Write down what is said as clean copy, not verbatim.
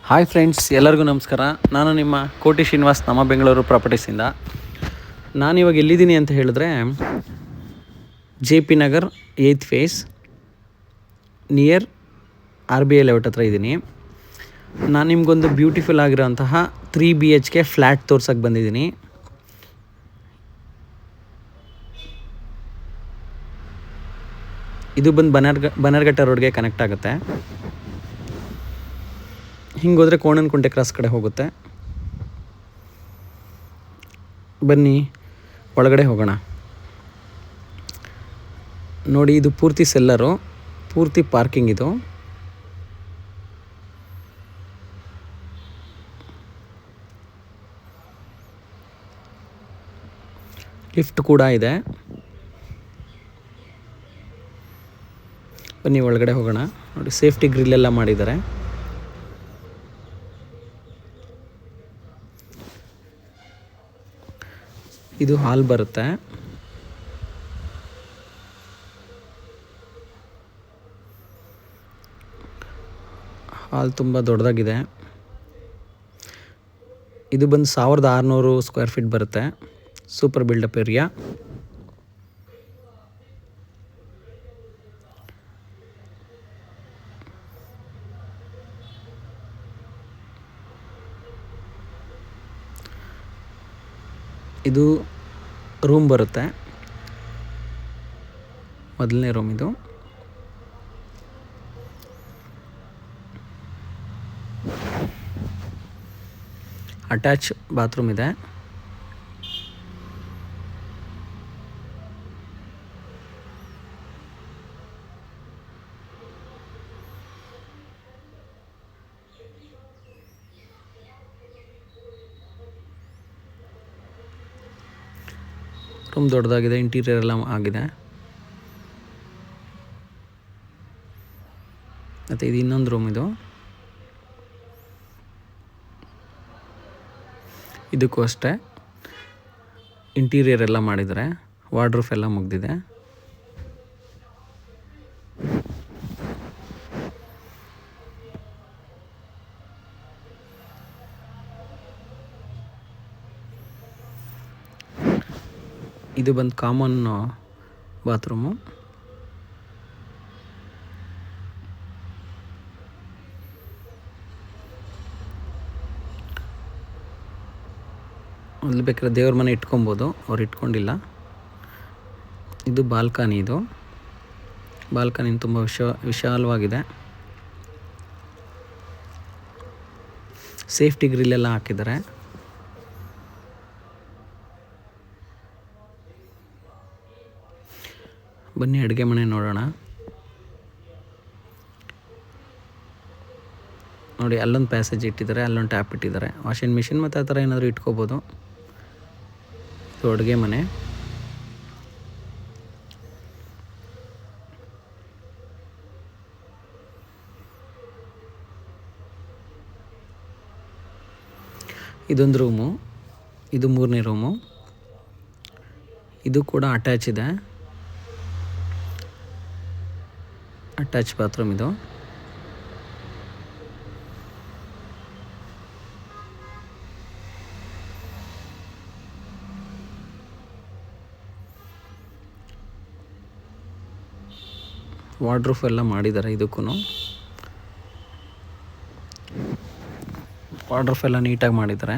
Hi friends, ಎಲ್ಲರಿಗೂ ನಮಸ್ಕಾರ. ನಾನು ನಿಮ್ಮ ಕೋಟಿ ಶ್ರೀನಿವಾಸ್, ನಮ್ಮ ಬೆಂಗಳೂರು ಪ್ರಾಪರ್ಟೀಸಿಂದ. ನಾನಿವಾಗ ಎಲ್ಲಿದ್ದೀನಿ ಅಂತ ಹೇಳಿದ್ರೆ, J P Nagar 8th phase near RBI layout ಹತ್ರ ಇದ್ದೀನಿ. ನಾನು ನಿಮಗೊಂದು ಬ್ಯೂಟಿಫುಲ್ ಆಗಿರೋಂತಹ 3 BHK ಫ್ಲ್ಯಾಟ್ ತೋರ್ಸೋಕ್ಕೆ ಬಂದಿದ್ದೀನಿ. ಇದು ಬಂದು ಬನ್ನರ್ಘಟ್ಟ ರೋಡ್ಗೆ ಕನೆಕ್ಟ್ ಆಗುತ್ತೆ. ಹಿಂಗೆ ಹೋದರೆ ಕೋಣನಕುಂಟೆ ಕ್ರಾಸ್ ಕಡೆ ಹೋಗುತ್ತೆ. ಬನ್ನಿ ಒಳಗಡೆ ಹೋಗೋಣ. ನೋಡಿ, ಇದು ಪೂರ್ತಿ ಸೆಲ್ಲರು, ಪೂರ್ತಿ ಪಾರ್ಕಿಂಗ್. ಇದು ಲಿಫ್ಟ್ ಕೂಡ ಇದೆ. ಬನ್ನಿ ಒಳಗಡೆ ಹೋಗೋಣ. ನೋಡಿ, ಸೇಫ್ಟಿ ಗ್ರಿಲ್ ಎಲ್ಲ ಮಾಡಿದ್ದಾರೆ. ಇದು ಹಾಲ್ ಬರುತ್ತೆ. ಹಾಲ್ ತುಂಬ ದೊಡ್ಡದಾಗಿದೆ. ಇದು ಬಂದು 1600 ಸ್ಕ್ವೇರ್ ಫೀಟ್ ಬರುತ್ತೆ. Super builtup area. ಇದು ರೂಮ್ ಬರುತ್ತೆ, ಮೊದಲನೇ ರೂಮ್. ಇದು ಅಟ್ಯಾಚ್ ಬಾತ್ರೂಮ್ ಇದೆ. ರೂಮ್ ದೊಡ್ಡದಾಗಿದೆ, ಇಂಟೀರಿಯರ್ ಎಲ್ಲ ಆಗಿದೆ. ಮತ್ತು ಇದು ಇನ್ನೊಂದು ರೂಮ್. ಇದಕ್ಕೂ ಅಷ್ಟೇ ಇಂಟೀರಿಯರ್ ಎಲ್ಲ ಮಾಡಿದ್ದಾರೆ. ವಾರ್ಡ್ರೂಫ್ ಎಲ್ಲ ಮುಗ್ದಿದೆ. ಇದು ಬಂದು ಕಾಮನ್ ಬಾತ್ರೂಮು. ಅಲ್ಲಿ ಬೇಕಾದ್ರೆ ದೇವ್ರ ಮನೆ ಇಟ್ಕೊಬೋದು, ಅವ್ರು ಇಟ್ಕೊಂಡಿಲ್ಲ. ಇದು ಬಾಲ್ಕನಿ. ಇದು ಬಾಲ್ಕನಿ ತುಂಬ ವಿಶಾಲವಾಗಿದೆ. ಸೇಫ್ಟಿ ಗ್ರಿಲ್ ಎಲ್ಲ ಹಾಕಿದ್ದಾರೆ. ಬನ್ನಿ ಅಡುಗೆ ಮನೆ ನೋಡೋಣ. ನೋಡಿ, ಅಲ್ಲೊಂದು ಪ್ಯಾಸೇಜ್ ಇಟ್ಟಿದ್ದಾರೆ, ಅಲ್ಲೊಂದು ಟ್ಯಾಪ್ ಇಟ್ಟಿದ್ದಾರೆ. ವಾಷಿಂಗ್ ಮಿಷಿನ್ ಮತ್ತು ಆ ಥರ ಏನಾದರೂ ಇಟ್ಕೋಬೋದು. ಇದು ಅಡುಗೆ ಮನೆ. ಇದೊಂದು ರೂಮು. ಇದು 3ನೇ ರೂಮು. ಇದು ಕೂಡ ಅಟ್ಯಾಚ್ ಇದೆ, ಅಟ್ಯಾಚ್ ಬಾತ್ರೂಮ್. ಇದು ವಾರ್ಡ್ರೂಫ್ ಎಲ್ಲ ಮಾಡಿದ್ದಾರೆ. ಇದಕ್ಕೂ ವಾರ್ಡ್ರೂಫ್ ಎಲ್ಲ ನೀಟಾಗಿ ಮಾಡಿದ್ದಾರೆ.